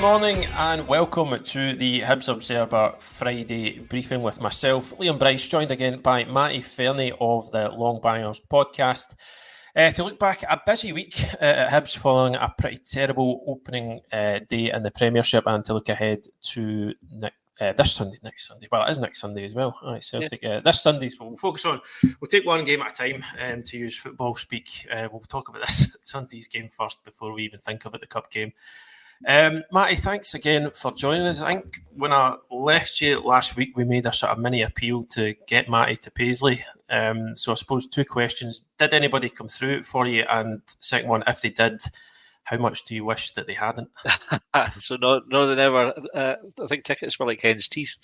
Good morning and welcome to the Hibs Observer Friday briefing with myself, Liam Bryce, joined again by Matty Fairnie of the Long Bangers podcast. To look back, a busy week at Hibs following a pretty terrible opening day in the Premiership, and to look ahead to next Sunday. Well, it is next Sunday as well. All right, Celtic. Yeah. This Sunday's we'll focus on. We'll take one game at a time to use football speak. We'll talk about this Sunday's game first before we even think about the cup game. Matty, thanks again for joining us. I think when I left you last week, we made a sort of mini appeal to get Matty to Paisley. So I suppose two questions. Did anybody come through it for you? And second one, if they did, how much do you wish that they hadn't? So no, they never. I think tickets were like hen's teeth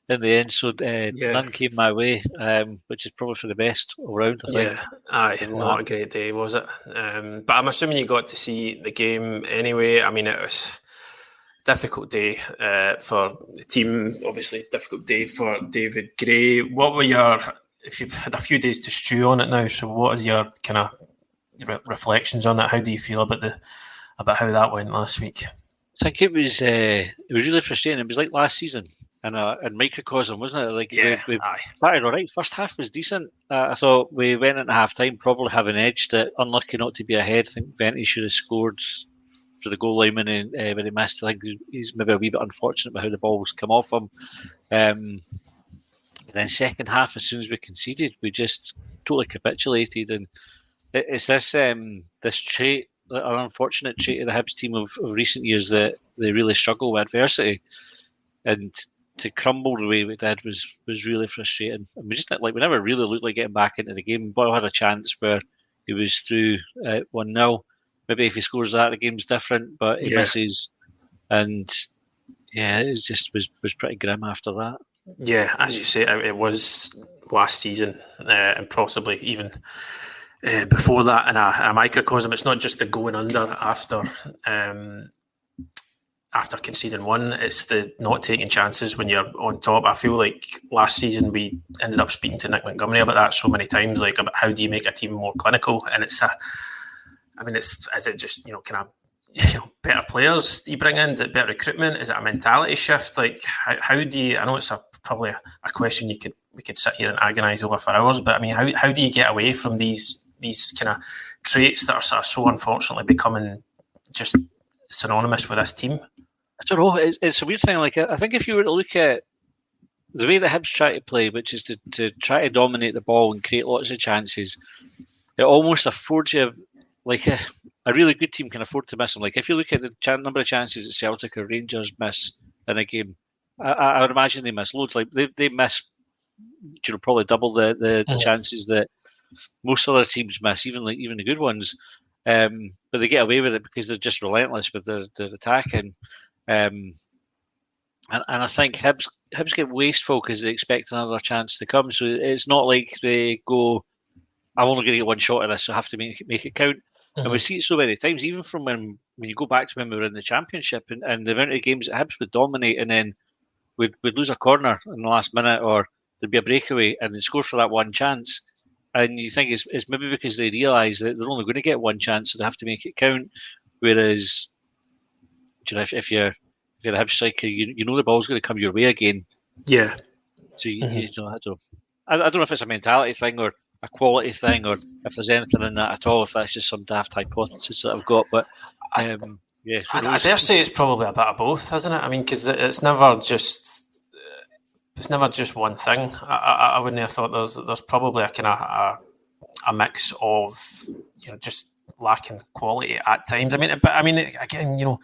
in the end, so none came my way, which is probably for the best all round, I think. Yeah, not a great day, was it? But I'm assuming you got to see the game anyway. I mean, it was a difficult day for the team, obviously difficult day for David Gray. What were if you've had a few days to stew on it now, so what are your kind of reflections on that? How do you feel about how that went last week? I think it was really frustrating. It was like last season in microcosm, wasn't it? Like we started all right. First half was decent. I thought we went into half time probably having edged it. Unlucky not to be ahead. I think Venty should have scored for the goal lineman when he missed. I think he's maybe a wee bit unfortunate about how the ball was come off him. Then second half, as soon as we conceded, we just totally capitulated, and it's this trait, an unfortunate trait of the Hibs team of recent years, that they really struggle with adversity, and to crumble the way we did was really frustrating. And we never really looked like getting back into the game. Boyle had a chance where he was through 1-0. Maybe if he scores that, the game's different, but he misses, and it just was pretty grim after that. Yeah, as you say, it was last season, and possibly even before that in a microcosm. It's not just the going under after conceding one, it's the not taking chances when you're on top. I feel like last season we ended up speaking to Nick Montgomery about that so many times, like about how do you make a team more clinical, and is it just better players you bring in, better recruitment? Is it a mentality shift? Like how do you? I know it's probably a question we could sit here and agonise over for hours, but I mean, how do you get away from these kind of traits that are so unfortunately becoming just synonymous with this team? I don't know. It's a weird thing. Like I think if you were to look at the way the Hibs try to play, which is to try to dominate the ball and create lots of chances, it almost affords you like a really good team can afford to miss them. Like if you look at the number of chances that Celtic or Rangers miss in a game, I would imagine they miss loads. Like they miss, probably double the chances that most other teams miss, even the good ones. But they get away with it because they're just relentless with their attacking. And I think Hibs get wasteful because they expect another chance to come. So it's not like they go, I'm only going to get one shot at this, so I have to make it count. Mm-hmm. And we see it so many times, even from when you go back to when we were in the Championship, and the amount of games that Hibs would dominate, and then we'd lose a corner in the last minute, or there'd be a breakaway, and they'd score for that one chance. And you think it's maybe because they realise that they're only going to get one chance, so they have to make it count. Whereas, if you're a Hibs striker, you know the ball's going to come your way again. Yeah. So I don't know if it's a mentality thing or a quality thing, or if there's anything in that at all. If that's just some daft hypothesis that I've got, but I dare say it's probably a bit of both, isn't it? I mean, because it's never just one thing. I wouldn't have thought there's probably a kind of a mix of just lacking quality at times. Again,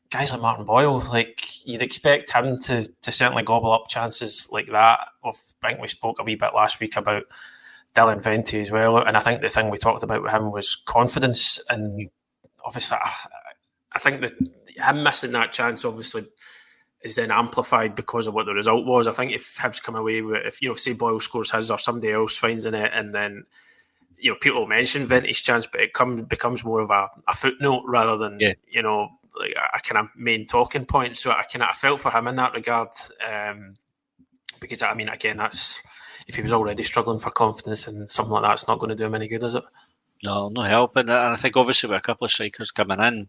guys like Martin Boyle, like you'd expect him to certainly gobble up chances like that. I think we spoke a wee bit last week about Dylan Venty as well, and I think the thing we talked about with him was confidence, and obviously I think that him missing that chance obviously is then amplified because of what the result was. I think if Hibs come away with, if say Boyle scores his or somebody else finds in it, and then people mention Venty's chance, but it becomes more of a footnote rather than like a kind of main talking point. So I felt for him in that regard, because I mean, again, that's if he was already struggling for confidence, and something like that's not going to do him any good, is it? No help. And I think obviously with a couple of strikers coming in,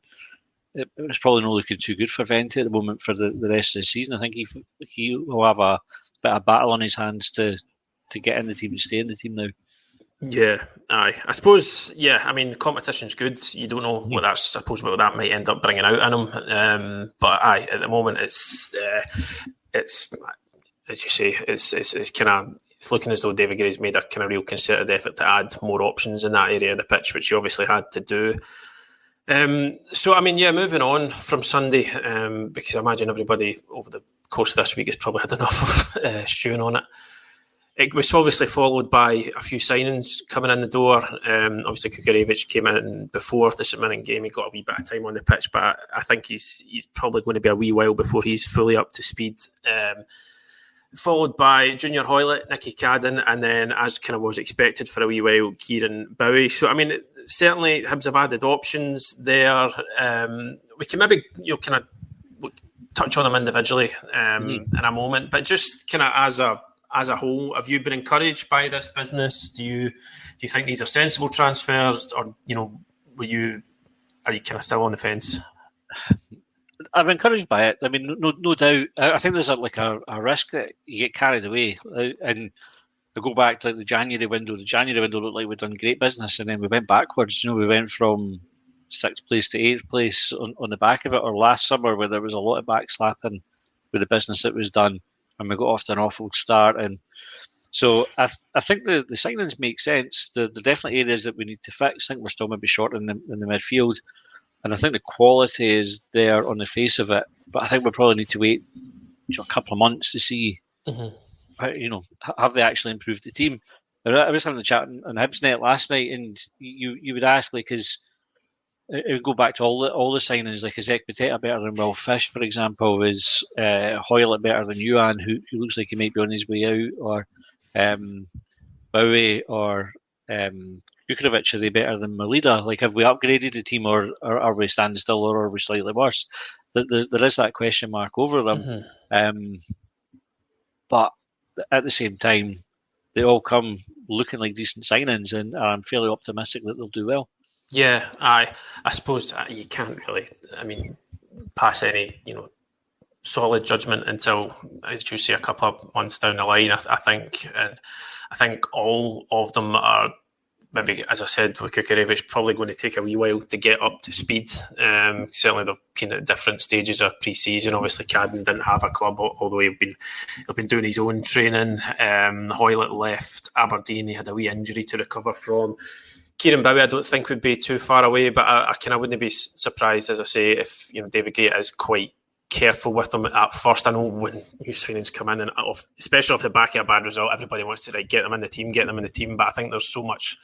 it's probably not looking too good for Venti at the moment for the rest of the season. I think he will have a bit of battle on his hands to get in the team and stay in the team now. Yeah, aye. I suppose, yeah, I mean, competition's good. You don't know what that's, I suppose, what that might end up bringing out in him. But aye, at the moment, it's as you say, it's kind of, it's looking as though David Gray's made a kind of real concerted effort to add more options in that area of the pitch, which he obviously had to do. So, I mean, yeah, moving on from Sunday, because I imagine everybody over the course of this week has probably had enough of stewing on it. It was obviously followed by a few signings coming in the door. Obviously, Kukarevich came in before the St Mirren game. He got a wee bit of time on the pitch, but I think he's probably going to be a wee while before he's fully up to speed. Followed by Junior Hoylett, Nicky Cadden, and then, as kind of was expected for a wee while, Kieran Bowie. So, I mean, certainly Hibs have added options there. We can maybe kind of touch on them individually in a moment, but just kind of as a whole, have you been encouraged by this business? Do you think these are sensible transfers, or are you kind of still on the fence? I'm encouraged by it. I mean, no doubt. I think there's a risk that you get carried away, and to go back to the January window. The January window looked like we'd done great business, and then we went backwards. We went from 6th place to 8th place on the back of it, or last summer where there was a lot of backslapping with the business that was done, and we got off to an awful start. And so I think the signings make sense. There are definitely areas that we need to fix. I think we're still maybe short in the midfield. And I think the quality is there on the face of it. But I think we probably need to wait a couple of months to see, have they actually improved the team? I was having a chat on Hibsnet last night, and you would ask, because it would go back to all the signings, like, is Ekpiteta better than Will Fish, for example? Is Hoylett better than Yuan, who looks like he might be on his way out? Or Bowie or Kukarevich, are they better than Melida? Like, have we upgraded the team, or are we standing still, or are we slightly worse? There is that question mark over them. But at the same time, they all come looking like decent signings, and I'm fairly optimistic that they'll do well. Yeah, I suppose you can't really, pass any, solid judgment until, as you say, a couple of months down the line. I think all of them are, maybe, as I said, with Kukarevich, probably going to take a wee while to get up to speed. Certainly, they've been at different stages of pre-season. Obviously, Cadden didn't have a club, although he'll been doing his own training. Hoylett left Aberdeen. He had a wee injury to recover from. Kieran Bowie, I don't think would be too far away, but I kind of wouldn't be surprised, as I say, if David Gray is quite careful with them at first. I know when new signings come in, and especially off the back of a bad result, everybody wants to get them in the team. But I think there's so much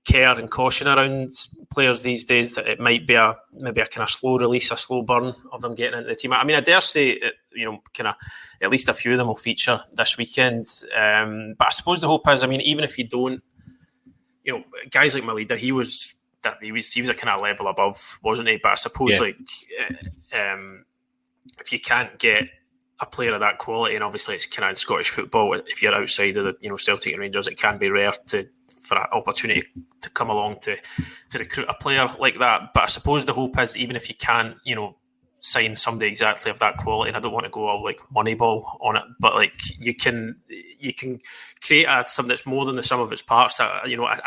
care and caution around players these days that it might be maybe a kind of slow release, a slow burn of them getting into the team. I mean, I dare say, kind of at least a few of them will feature this weekend. But I suppose the hope is, even if you don't, guys like Melida, he was a kind of level above, wasn't he? But I suppose if you can't get a player of that quality, and obviously it's kind of in Scottish football, if you're outside of the Celtic and Rangers, it can be rare for an opportunity to come along to recruit a player like that. But I suppose the hope is, even if you can't, sign somebody exactly of that quality, and I don't want to go all like Moneyball on it, but like you can create something that's more than the sum of its parts, a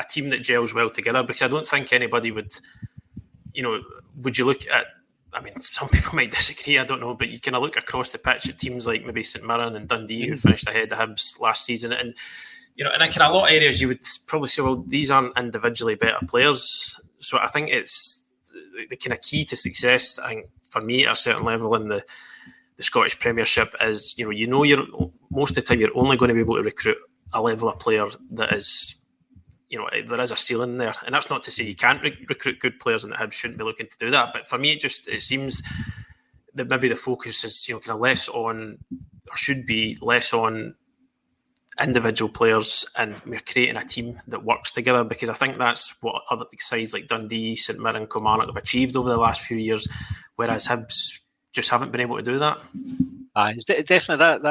team that gels well together. Because I don't think anybody would you look at, some people might disagree, I don't know, but you kind of look across the pitch at teams like maybe St Mirren and Dundee, who finished ahead of Hibs last season, and in a kind of a lot of areas you would probably say, well, these aren't individually better players. So I think it's the kind of key to success, I think, for me, at a certain level in the Scottish Premiership is, you're most of the time you're only going to be able to recruit a level of player that is, there is a ceiling there. And that's not to say you can't recruit good players, and the Hibs shouldn't be looking to do that. But for me, it seems that maybe the focus is, kind of less on, or should be less on, individual players, and we're creating a team that works together, because I think that's what other sides like Dundee, St Mirren, Kilmarnock have achieved over the last few years, whereas Hibs just haven't been able to do that. It's definitely that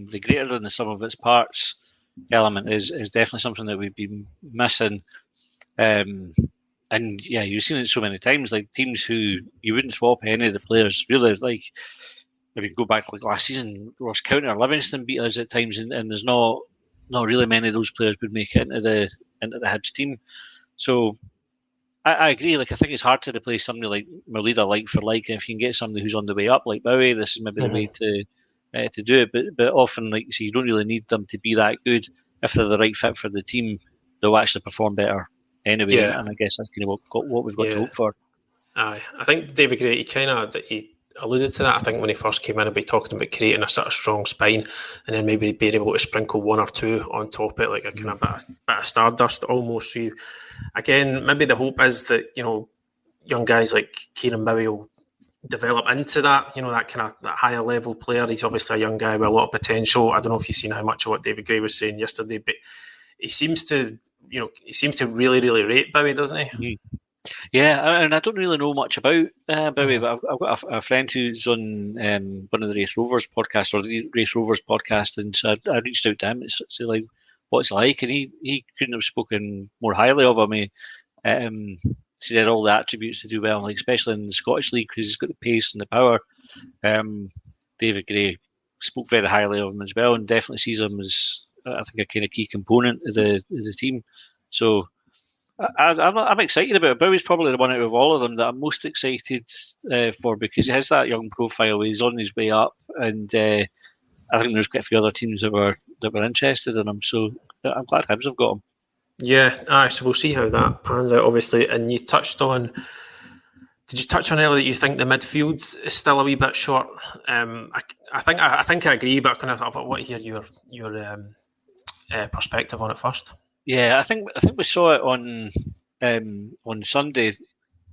the greater than the sum of its parts element is definitely something that we've been missing. And And yeah, you've seen it so many times, like teams who you wouldn't swap any of the players. Really, like if you go back like last season, Ross County or Livingston beat us at times, and there's not really many of those players would make it into the Hibs team. So I agree. Like I think it's hard to replace somebody like Merlida like for like. If you can get somebody who's on the way up, like Bowie, this is maybe the way to do it. But often, like you see, you don't really need them to be that good. If they're the right fit for the team, they'll actually perform better anyway. Yeah. And I guess that's kind of what we've got to hope for. Aye, I think David Gray, he alluded to that. I think when he first came in, he'd be talking about creating a sort of strong spine, and then maybe being able to sprinkle one or two on top of it, like a kind of bit of stardust almost. So again, maybe the hope is that young guys like Kieran Bowie will develop into that, that kind of that higher level player. He's obviously a young guy with a lot of potential. I don't know if you've seen how much of what David Gray was saying yesterday, but he seems to really, really rate Bowie, doesn't he? Mm-hmm. Yeah, and I don't really know much about Bowie, but I've got a friend who's on one of the Race Rovers podcasts, or the Race Rovers podcast, and so I reached out to him to say like what it's like, and he couldn't have spoken more highly of him. He had all the attributes to do well, like especially in the Scottish League because he's got the pace and the power. David Gray spoke very highly of him as well, and definitely sees him as I think a kind of key component of the team. So. I'm excited about it. Bowie's probably the one out of all of them that I'm most excited for because he has that young profile. He's on his way up, and I think there's quite a few other teams that were interested in him. So I'm glad Hibs have got him. Yeah, so we'll see how that pans out. Obviously, and you touched on. Did you touch on earlier that you think the midfield is still a wee bit short? I think I agree, but I want to hear your perspective on it first. Yeah, I think we saw it on Sunday,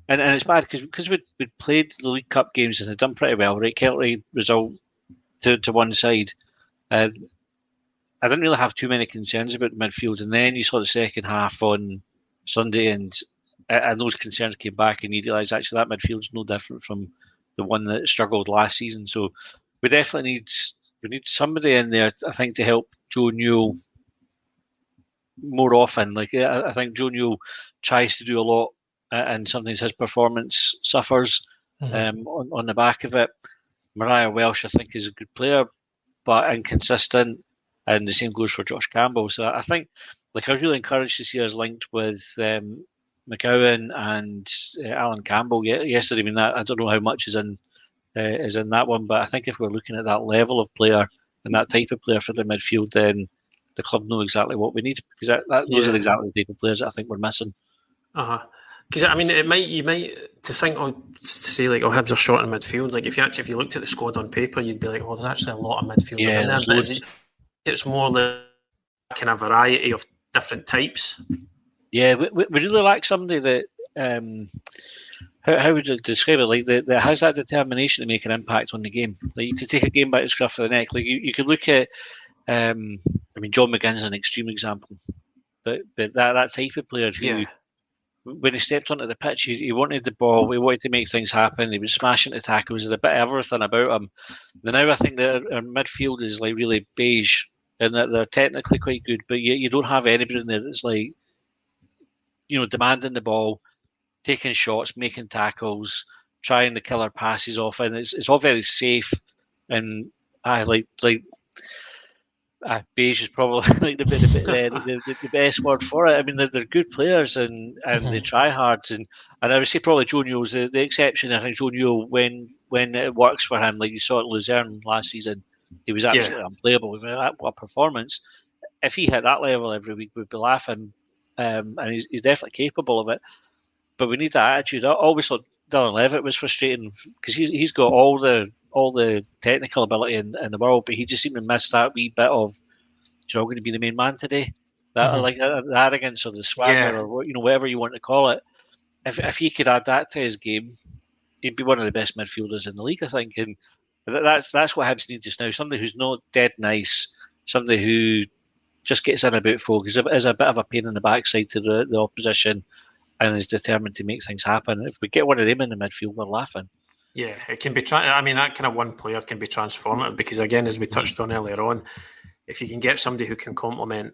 and it's bad because we'd played the League Cup games and had done pretty well. Right, Kelty result to one side. I didn't really have too many concerns about the midfield, and then you saw the second half on Sunday, and those concerns came back, and you realised actually that midfield's no different from the one that struggled last season. So we definitely need somebody in there, I think, to help Joe Newell more often. Like I think Joe Newell tries to do a lot, and sometimes his performance suffers on the back of it. Mariah Welsh, I think, is a good player, but inconsistent, and the same goes for Josh Campbell. So I think, I was really encouraged to see us linked with McGowan and Alan Campbell yesterday. I mean, I don't know how much is in that one, but I think if we're looking at that level of player and that type of player for the midfield, then the club know exactly what we need, because those are exactly the type of players that I think we're missing. Because I mean, you might to think to say Hibs are short in midfield. Like if you looked at the squad on paper, you'd be like, there's actually a lot of midfielders in there. But it's more the kind of variety of different types. Yeah, we really like somebody that how would you describe it? Like that has that determination to make an impact on the game. Like you could take a game by the scruff of the neck. Like you could look at. I mean, John McGinn's an extreme example, but that type of player who, when he stepped onto the pitch, he wanted the ball, he wanted to make things happen, he was smashing the tackles, there's a bit of everything about him. But now I think that our midfield is really beige, and that they're technically quite good, but you don't have anybody in there that's demanding the ball, taking shots, making tackles, trying to killer passes off, and it's all very safe. And I like beige is probably the best word for it. I mean, they're good players and they try hard, and I would say probably Joe Newell's the exception. I think Joe Newell, when it works for him, like you saw at Luzerne last season, he was absolutely unplayable. What a performance! If he hit that level every week, we'd be laughing. And he's definitely capable of it. But we need that attitude. I always thought Dylan Levitt was frustrating because he's got all the technical ability in the world, but he just seemed to miss that wee bit of, you're going to be the main man today. That the arrogance or the swagger or whatever you want to call it. If he could add that to his game, he'd be one of the best midfielders in the league, I think. And that's what Hibs need just now. Somebody who's not dead nice, somebody who just gets in about folk, is a bit of a pain in the backside to the opposition, and is determined to make things happen. If we get one of them in the midfield, we're laughing. Yeah, it can be. I mean, that kind of one player can be transformative because, again, as we touched on earlier on, if you can get somebody who can complement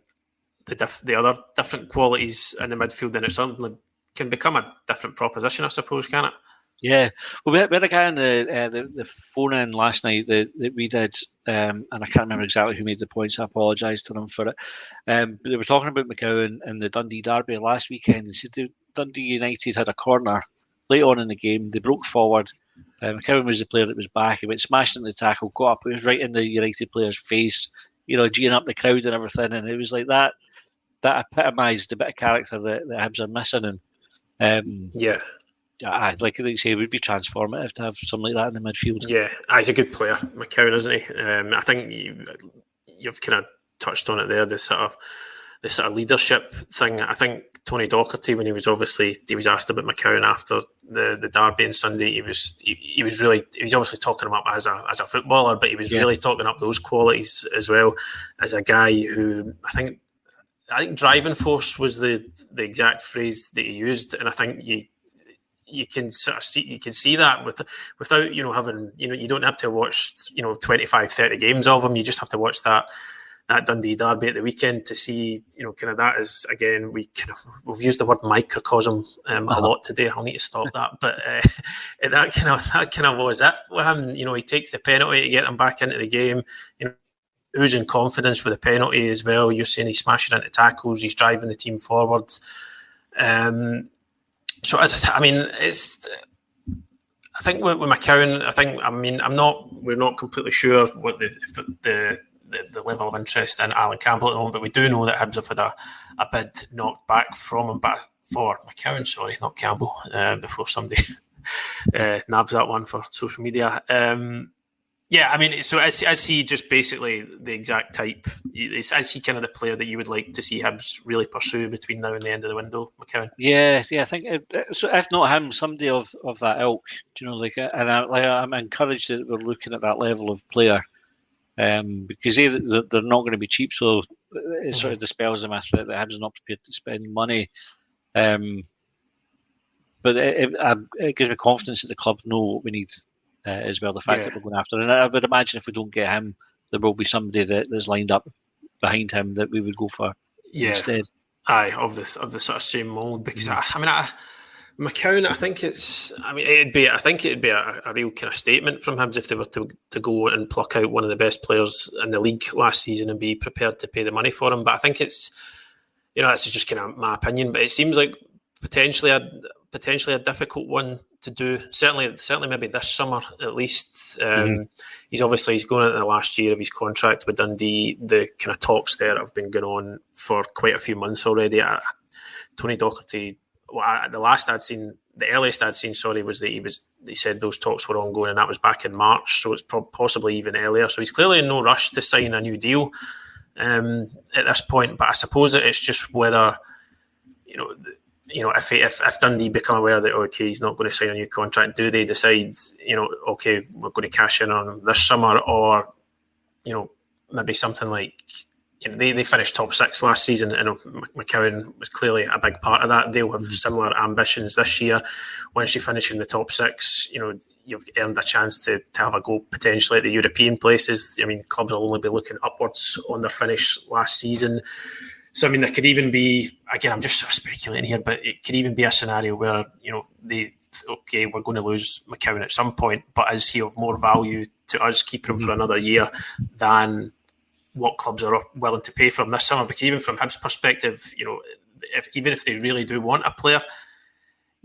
the other different qualities in the midfield, then it certainly can become a different proposition, I suppose, can it? Yeah, well, we had a guy on the phone in last night that we did, and I can't remember exactly who made the points. I apologise to them for it. But they were talking about McGowan and the Dundee derby last weekend. They said Dundee United had a corner late on in the game. They broke forward. McGowan was the player that was back. He went smashing into the tackle, got up. It was right in the United player's face, geeing up the crowd and everything. And it was like that epitomised the bit of character that Hibs are missing. And yeah. Like you say, it would be transformative to have something like that in the midfield. Yeah, he's a good player, McCowan, isn't he? I think you've kind of touched on it there. The sort of leadership thing. I think Tony Docherty, when he was asked about McCowan after the derby on Sunday, he was obviously talking him up as a footballer, but he was really talking up those qualities as well as a guy who I think driving force was the exact phrase that he used, and I think you can sort of see that without having you don't have to watch 25, 30 games of him. You just have to watch that Dundee derby at the weekend to see kind of that is, again, we've used the word microcosm a lot today. I'll need to stop that, but that kind of was it with him. He takes the penalty to get them back into the game. Oozing confidence with the penalty as well. You're saying he's smashing into tackles, he's driving the team forward. So as I said, I mean, I think with McCowan, we're not completely sure what the level of interest in Alan Campbell at the moment, but we do know that Hibs have had a bid knocked back from him, but for McCowan, sorry, not Campbell, before somebody nabs that one for social media. Yeah, I mean, so is he just basically the exact type? Is he kind of the player that you would like to see Hibs really pursue between now and the end of the window, McCowan? Yeah, I think so. If not him, somebody of that ilk, and I'm encouraged that we're looking at that level of player, because they're not going to be cheap, so it sort of dispels the myth that Hibs are not prepared to spend money. But it gives me confidence that the club know what we need. As well, the fact that we're going after, and I would imagine if we don't get him, there will be somebody that's lined up behind him that we would go for instead. Of the sort of same mould, because McCowan, I think it'd be a real kind of statement from Hibs if they were to go and pluck out one of the best players in the league last season and be prepared to pay the money for him. But I think it's this is just kind of my opinion, but it seems like potentially a difficult one to do. Certainly maybe this summer at least. He's going into the last year of his contract with Dundee. The kind of talks there have been going on for quite a few months already. Tony Docherty, the earliest I'd seen, was that he said those talks were ongoing, and that was back in March, so it's possibly even earlier. So he's clearly in no rush to sign a new deal at this point. But I suppose that it's just whether if Dundee become aware that he's not going to sign a new contract, do they decide we're going to cash in on him this summer, or maybe something like they finished top 6 last season, and McCowan was clearly a big part of that. They'll have similar ambitions this year. Once you finish in the top 6, you've earned a chance to have a go potentially at the European places. I mean, clubs will only be looking upwards on their finish last season. So, I mean, there could even be, again, I'm just sort of speculating here, but it could even be a scenario where, we're going to lose McCowan at some point, but is he of more value to us keeping him for another year than what clubs are willing to pay for him this summer? Because even from Hibs' perspective, even if they really do want a player,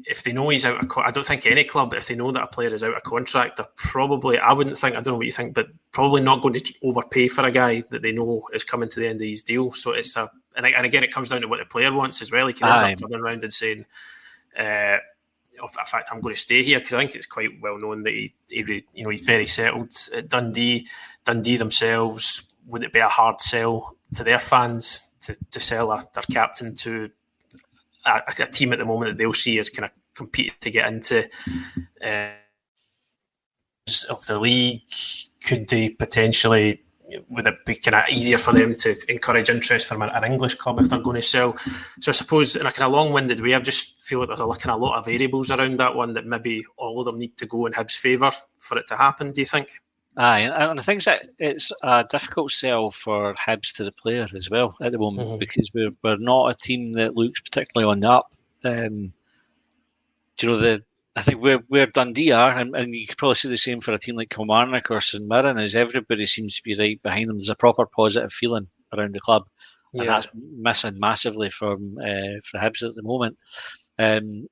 if they know he's out of I don't think any club, if they know that a player is out of contract, they're probably, I don't know what you think, but probably not going to overpay for a guy that they know is coming to the end of his deal. So it's and again, it comes down to what the player wants as well. He can end up turning around and saying, in fact, I'm going to stay here, because I think it's quite well known that he's very settled at Dundee. Dundee themselves, would it be a hard sell to their fans to sell their captain to a team at the moment that they'll see as kind of competing to get into of the league? Could they potentially, would it be kind of easier for them to encourage interest from an English club if they're going to sell? So I suppose in a kind of long-winded way, I just feel like there's a kind of lot of variables around that one that maybe all of them need to go in Hibs' favour for it to happen. Do you think? Aye, and I think that it's a difficult sell for Hibs to the player as well at the moment, because we're not a team that looks particularly on the up. I think where Dundee are, and you could probably say the same for a team like Kilmarnock or St Mirren, is everybody seems to be right behind them. There's a proper positive feeling around the club, and that's missing massively from for Hibs at the moment.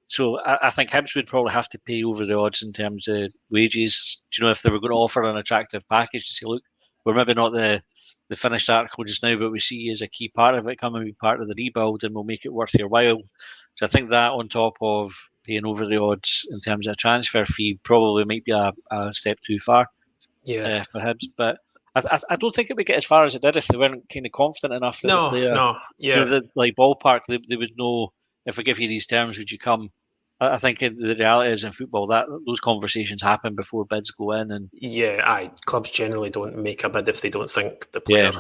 So I think Hibs would probably have to pay over the odds in terms of wages. If they were going to offer an attractive package to say, look, we're maybe not the finished article just now, but we see you as a key part of it, come and be part of the rebuild, and we'll make it worth your while. So I think that on top of paying over the odds in terms of a transfer fee probably might be a step too far for Hibs. But I don't think it would get as far as it did if they weren't kind of confident enough that the player, like ballpark, they would know, if we give you these terms, would you come? I think the reality is in football that those conversations happen before bids go in. And clubs generally don't make a bid if they don't think the player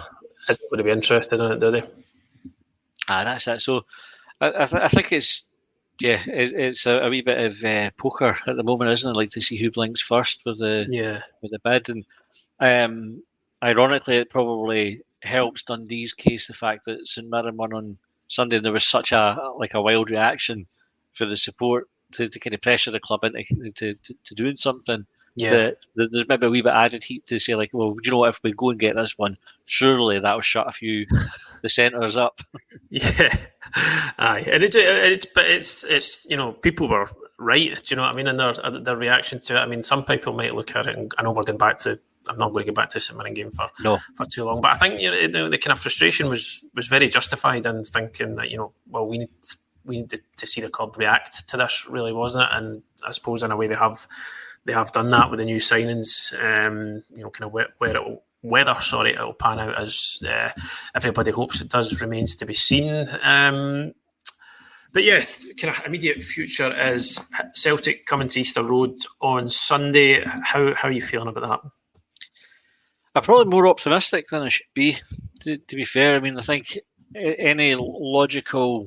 isn't going to be interested in it, do they? That's it. So I think it's a wee bit of poker at the moment, isn't it? Like to see who blinks first with the bid. And ironically, it probably helps Dundee's case the fact that St Mirren won on Sunday, and there was such a wild reaction for the support to kind of pressure the club into doing something. That there's maybe a wee bit added heat to say, like, well, do you know what? If we go and get this one, surely that'll shut a few dissenters up. Aye, and it's people were right. Do you know what I mean? And their reaction to it. I mean, some people might look at it, and I know we're going back to. I'm not going to get back to the St Mirren game for too long, but I think the kind of frustration was very justified in thinking that we need to see the club react to this, really, wasn't it? And I suppose in a way they have done that with the new signings. Kind of whether it'll pan out as everybody hopes it does remains to be seen. But kind of immediate future is Celtic coming to Easter Road on Sunday. How are you feeling about that? I'm probably more optimistic than I should be, to be fair. I mean, I think any logical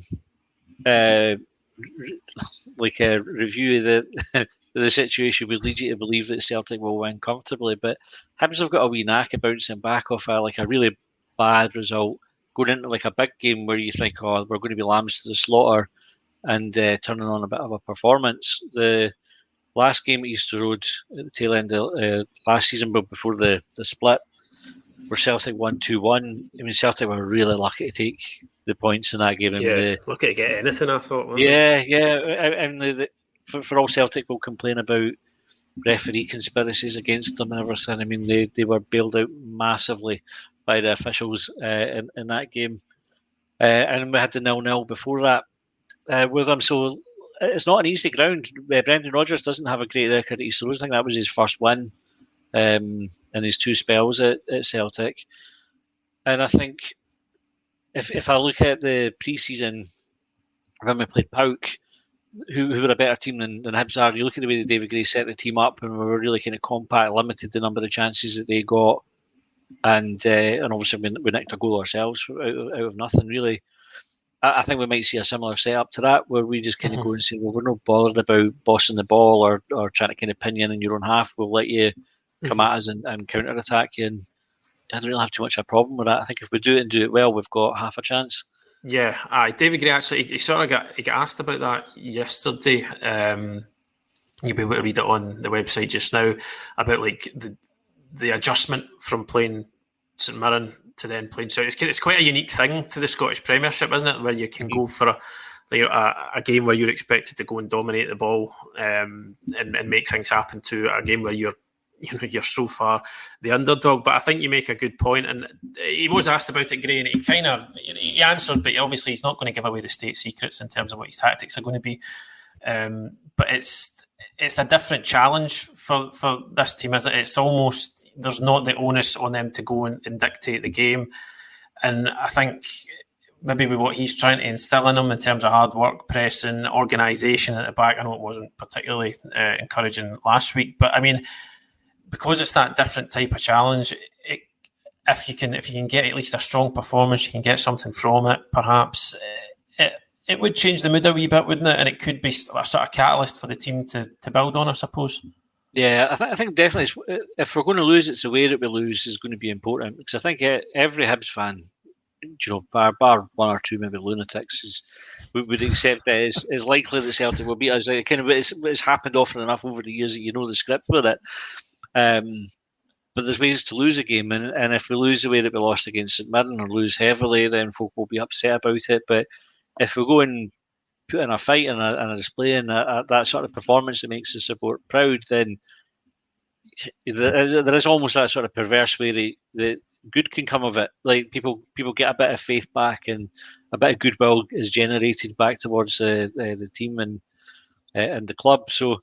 review of the situation would lead you to believe that Celtic will win comfortably. But Hibs have got a wee knack of bouncing back off a really bad result, going into like a big game where you think, oh, we're going to be lambs to the slaughter, and turning on a bit of a performance. The last game at Easter Road at the tail end of last season, but before the split, where Celtic won 2-1. I mean, Celtic were really lucky to take the points in that game. Lucky to get anything, I thought. And for all Celtic will complain about referee conspiracies against them and everything. I mean, they were bailed out massively by the officials in that game. And we had the 0-0 before that with them. So it's not an easy ground. Brendan Rodgers doesn't have a great record at Easter Road. I think that was his first win in his two spells at Celtic. And I think if I look at the pre-season when we played Pauk, who were a better team than Hibs are, you look at the way that David Gray set the team up, and we were really kind of compact, limited the number of chances that they got, and obviously we nicked a goal ourselves out of nothing, really. I think we might see a similar setup to that, where we just kind of go and say, well, we're not bothered about bossing the ball or trying to kind of pin you in your own half. We'll let you come at us and counter-attack you, and I don't really have too much of a problem with that. I think if we do it and do it well, we've got half a chance. Yeah, David Gray actually, he got asked about that yesterday. You'll be able to read it on the website just now, about like the adjustment from playing St Mirren to then playing. So it's quite a unique thing to the Scottish Premiership, isn't it? Where you can go for a game where you're expected to go and dominate the ball and make things happen, to a game where you're so far the underdog. But I think you make a good point, and he was asked about it, Gray, and he answered, but obviously he's not going to give away the state secrets in terms of what his tactics are going to be. But it's a different challenge for this team, isn't it? It's almost, there's not the onus on them to go and dictate the game, and I think maybe with what he's trying to instill in them in terms of hard work, pressing, organisation at the back. I know it wasn't particularly encouraging last week, but I mean, because it's that different type of challenge, if you can get at least a strong performance, you can get something from it, perhaps it would change the mood a wee bit, wouldn't it? And it could be a sort of catalyst for the team to build on, I suppose. Yeah, I think definitely if we're going to lose, it's the way that we lose is going to be important, because I think every Hibs fan bar one or two maybe lunatics, we would accept that it's likely that Celtic will beat us. Like, kind of, it's happened often enough over the years that you know the script with it. But there's ways to lose a game, and if we lose the way that we lost against St Mirren or lose heavily, then folk will be upset about it. But if we go and put in a fight and a display and that sort of performance that makes the support proud, then there is almost that sort of perverse way that good can come of it. Like people get a bit of faith back, and a bit of goodwill is generated back towards the team and the club. So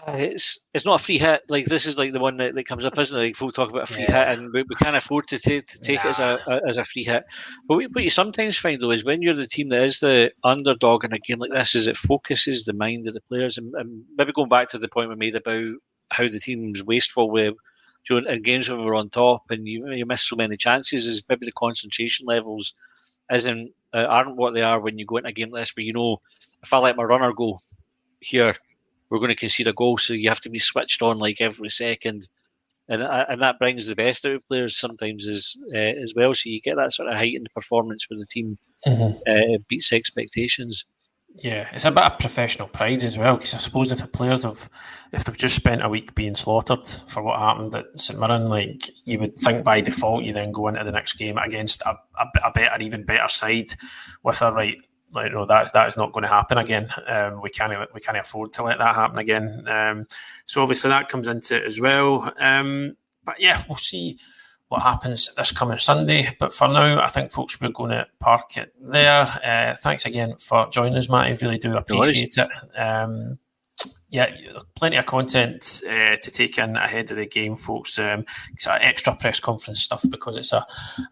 it's not a free hit. Like this is like the one that comes up, isn't it? Like folk talk about a free hit, and we can't afford to take it as a free hit. But what you sometimes find though is when you're the team that is the underdog in a game like this, is it focuses the mind of the players, and maybe going back to the point we made about how the team's wasteful with in games when we were on top and you miss so many chances, is maybe the concentration levels aren't what they are when you go into a game like this, where if I let my runner go here, we're going to concede a goal, so you have to be switched on like every second, and that brings the best out of players sometimes as well. So you get that sort of heightened performance where the team beats expectations. Yeah, it's a bit of professional pride as well, because I suppose if the players if they've just spent a week being slaughtered for what happened at St Mirren, like you would think by default you then go into the next game against a better, even better side with a right. Like, no, that is not going to happen again. We can't afford to let that happen again. So obviously that comes into it as well. But yeah, we'll see what happens this coming Sunday. But for now, I think folks, we're going to park it there. Thanks again for joining us, Matty. Really do appreciate it. Yeah, plenty of content to take in ahead of the game, folks. It's extra press conference stuff because it's a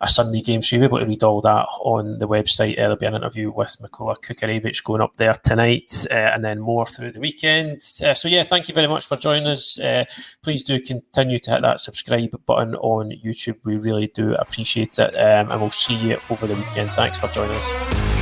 Sunday game, so you'll be able to read all that on the website. There'll be an interview with Mikola Kukarevich going up there tonight, and then more through the weekend. So yeah, thank you very much for joining us. Please do continue to hit that subscribe button on YouTube. We really do appreciate it, and we'll see you over the weekend. Thanks for joining us.